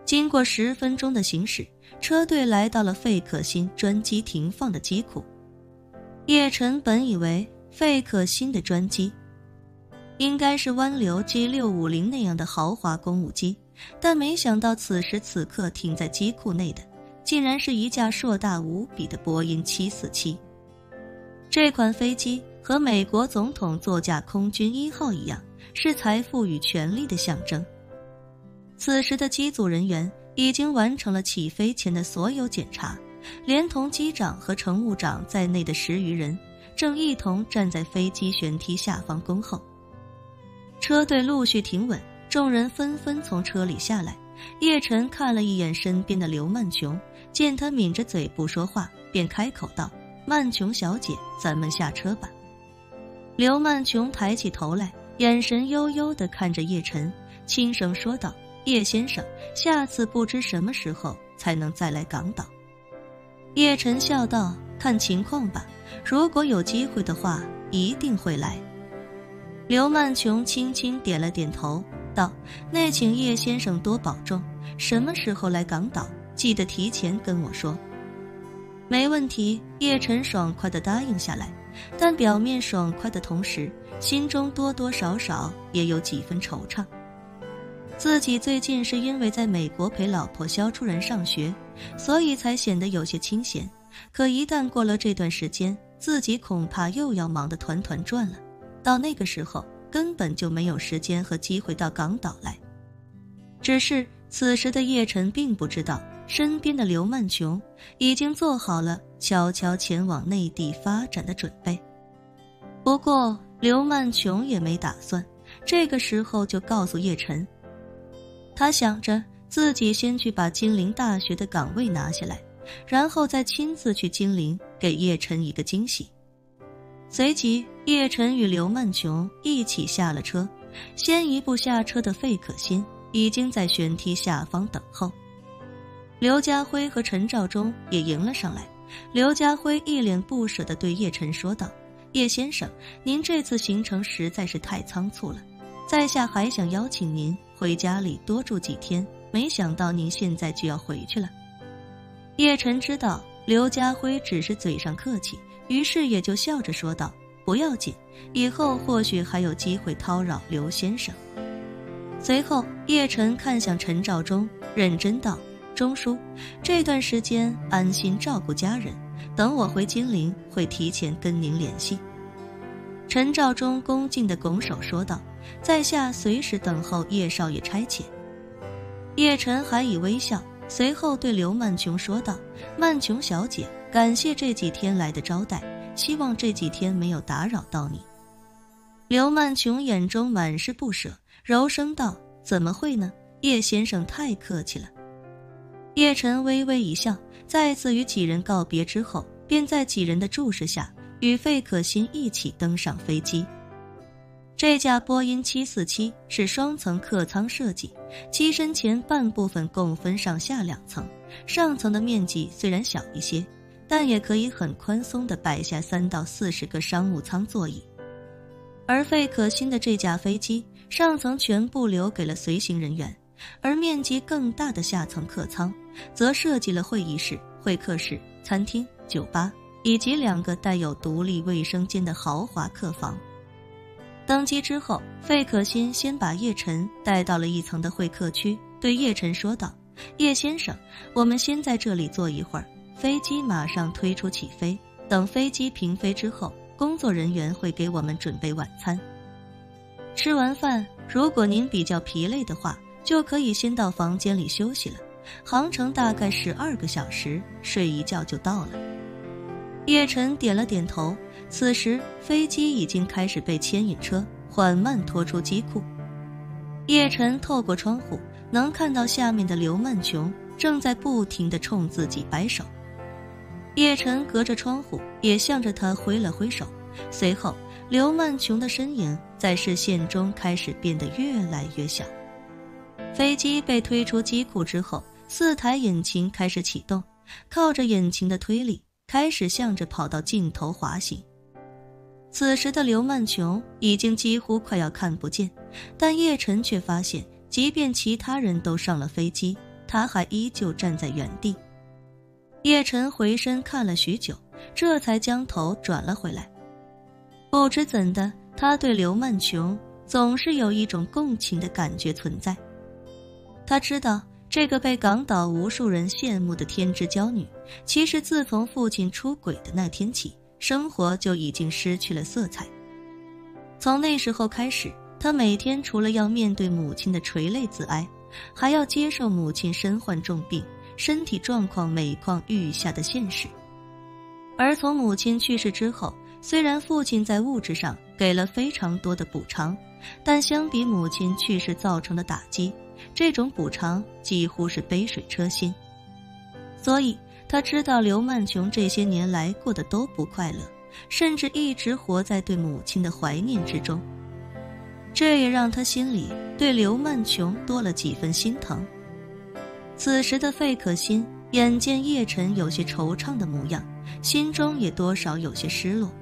经过10分钟的行驶，车队来到了费可欣专机停放的机库。叶晨本以为费可欣的专机应该是湾流 G650 那样的豪华公务机，但没想到此时此刻停在机库内的竟然是一架硕大无比的波音747。这款飞机和美国总统座驾空军1号一样，是财富与权力的象征。此时的机组人员已经完成了起飞前的所有检查，连同机长和乘务长在内的10余人正一同站在飞机舷梯下方恭候。车队陆续停稳，众人纷纷从车里下来。叶晨看了一眼身边的刘曼琼，见他抿着嘴不说话，便开口道：曼琼小姐，咱们下车吧。刘曼琼抬起头来，眼神悠悠地看着叶晨，轻声说道：叶先生，下次不知什么时候才能再来港岛。叶晨笑道：看情况吧，如果有机会的话一定会来。刘曼琼轻轻点了点头，道：那请叶先生多保重，什么时候来港岛记得提前跟我说。没问题，叶晨爽快地答应下来，但表面爽快的同时，心中多多少少也有几分惆怅。自己最近是因为在美国陪老婆肖初然上学，所以才显得有些清闲，可一旦过了这段时间，自己恐怕又要忙得团团转了，到那个时候根本就没有时间和机会到港岛来。只是此时的叶晨并不知道，身边的刘曼琼已经做好了悄悄前往内地发展的准备。不过刘曼琼也没打算这个时候就告诉叶晨，他想着自己先去把金陵大学的岗位拿下来，然后再亲自去金陵给叶晨一个惊喜。随即叶晨与刘曼琼一起下了车，先一步下车的费可欣已经在舷梯下方等候。刘家辉和陈兆忠也迎了上来。刘家辉一脸不舍地对叶晨说道：叶先生，您这次行程实在是太仓促了，在下还想邀请您回家里多住几天，没想到您现在就要回去了。叶晨知道刘家辉只是嘴上客气，于是也就笑着说道：不要紧，以后或许还有机会叨扰刘先生。随后叶晨看向陈兆忠，认真道：钟叔，这段时间安心照顾家人，等我回金陵会提前跟您联系。陈兆忠恭敬地拱手说道：在下随时等候叶少爷差遣。叶晨还以微笑，随后对刘曼琼说道：曼琼小姐，感谢这几天来的招待，希望这几天没有打扰到你。刘曼琼眼中满是不舍，柔声道：怎么会呢，叶先生太客气了。叶晨微微一笑，再次与几人告别之后，便在几人的注视下与费可欣一起登上飞机。这架波音747是双层客舱设计，机身前半部分共分上下2层，上层的面积虽然小一些，但也可以很宽松地摆下3到40个商务舱座椅。而费可欣的这架飞机上层全部留给了随行人员，而面积更大的下层客舱则设计了会议室、会客室、餐厅、酒吧以及2个带有独立卫生间的豪华客房。登机之后，费可欣先把叶晨带到了1层的会客区，对叶晨说道：叶先生，我们先在这里坐一会儿，飞机马上推出起飞，等飞机平飞之后，工作人员会给我们准备晚餐。吃完饭，如果您比较疲累的话，就可以先到房间里休息了，航程大概12个小时，睡一觉就到了。叶晨点了点头，此时飞机已经开始被牵引车缓慢拖出机库。叶晨透过窗户能看到下面的刘曼琼正在不停地冲自己摆手。叶晨隔着窗户也向着他挥了挥手，随后刘曼琼的身影在视线中开始变得越来越小。飞机被推出机库之后，4台引擎开始启动，靠着引擎的推力开始向着跑道尽头滑行。此时的刘曼琼已经几乎快要看不见，但叶晨却发现，即便其他人都上了飞机，他还依旧站在原地。叶晨回身看了许久，这才将头转了回来。不知怎的，他对刘曼琼总是有一种共情的感觉存在。他知道这个被港岛无数人羡慕的天之娇女，其实自从父亲出轨的那天起，生活就已经失去了色彩。从那时候开始，他每天除了要面对母亲的垂泪自哀，还要接受母亲身患重病，身体状况每况愈下的现实。而从母亲去世之后，虽然父亲在物质上给了非常多的补偿，但相比母亲去世造成的打击，这种补偿几乎是杯水车薪。所以他知道刘曼琼这些年来过得都不快乐，甚至一直活在对母亲的怀念之中。这也让他心里对刘曼琼多了几分心疼。此时的费可欣眼见叶晨有些惆怅的模样，心中也多少有些失落。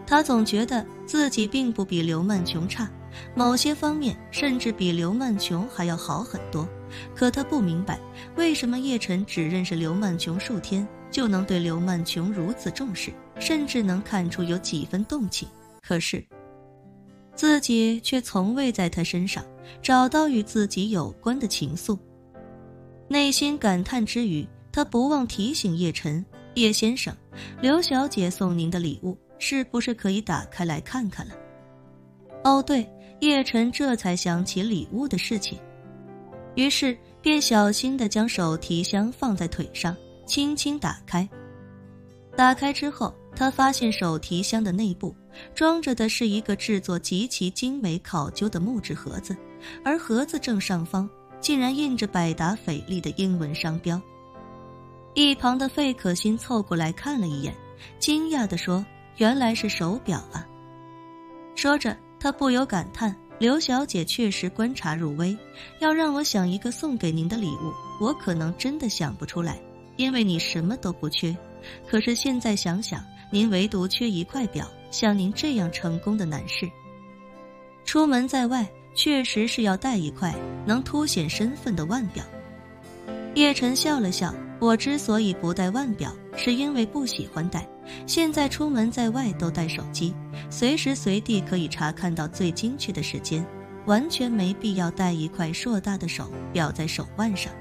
他总觉得自己并不比刘曼琼差，某些方面甚至比刘曼琼还要好很多，可他不明白为什么叶晨只认识刘曼琼数天就能对刘曼琼如此重视，甚至能看出有几分动情，可是自己却从未在他身上找到与自己有关的情愫。内心感叹之余，他不忘提醒叶晨，叶先生，刘小姐送您的礼物是不是可以打开来看看了？哦对，叶晨这才想起礼物的事情，于是便小心地将手提箱放在腿上，轻轻打开。打开之后，他发现手提箱的内部装着的是一个制作极其精美考究的木质盒子，而盒子正上方竟然印着百达翡丽的英文商标。一旁的费可欣凑过来看了一眼，惊讶地说，原来是手表啊。说着他不由感叹，刘小姐确实观察入微，要让我想一个送给您的礼物，我可能真的想不出来，因为你什么都不缺。可是现在想想，您唯独缺一块表，像您这样成功的男士，出门在外确实是要带一块能凸显身份的腕表。叶晨笑了笑，我之所以不戴腕表，是因为不喜欢戴，现在出门在外都带手机，随时随地可以查看到最精确的时间，完全没必要戴一块硕大的手表在手腕上。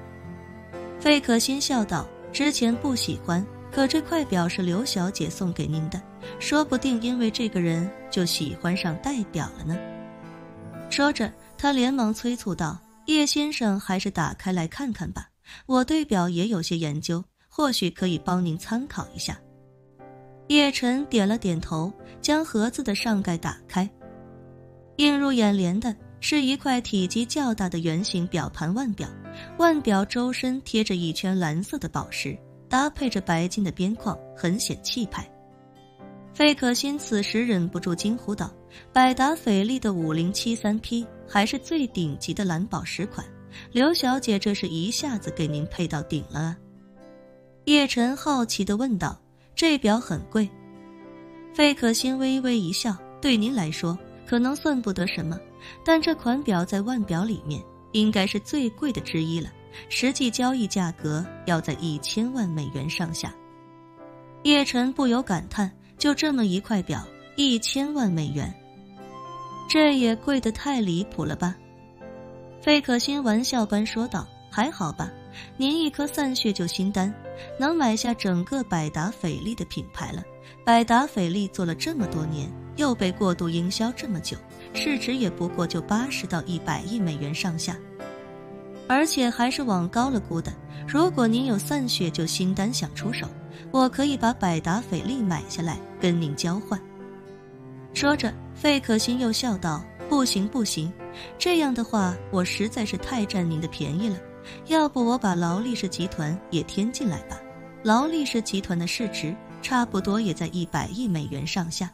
费可欣笑道，之前不喜欢，可这块表是刘小姐送给您的，说不定因为这个人就喜欢上戴表了呢。说着他连忙催促道，叶先生还是打开来看看吧，我对表也有些研究，或许可以帮您参考一下。叶晨点了点头，将盒子的上盖打开。映入眼帘的是一块体积较大的圆形表盘腕表，腕表周身贴着一圈蓝色的宝石，搭配着白金的边框，很显气派。费可欣此时忍不住惊呼道，百达翡丽的 5073P 还是最顶级的蓝宝石款，刘小姐这是一下子给您配到顶了啊。叶晨好奇地问道，这表很贵？费可欣微微一笑，对您来说可能算不得什么，但这款表在腕表里面应该是最贵的之一了，实际交易价格要在1000万美元上下。叶晨不由感叹，就这么一块表，1000万美元，这也贵得太离谱了吧？费可欣玩笑般说道，还好吧，您一颗散血就心丹，能买下整个百达翡丽的品牌了。百达翡丽做了这么多年，又被过度营销这么久，市值也不过就80到100亿美元上下，而且还是往高了估的。如果您有散血就心丹想出手，我可以把百达翡丽买下来跟您交换。说着费可欣又笑道，不行不行，这样的话我实在是太占您的便宜了，要不我把劳力士集团也添进来吧。劳力士集团的市值差不多也在100亿美元上下。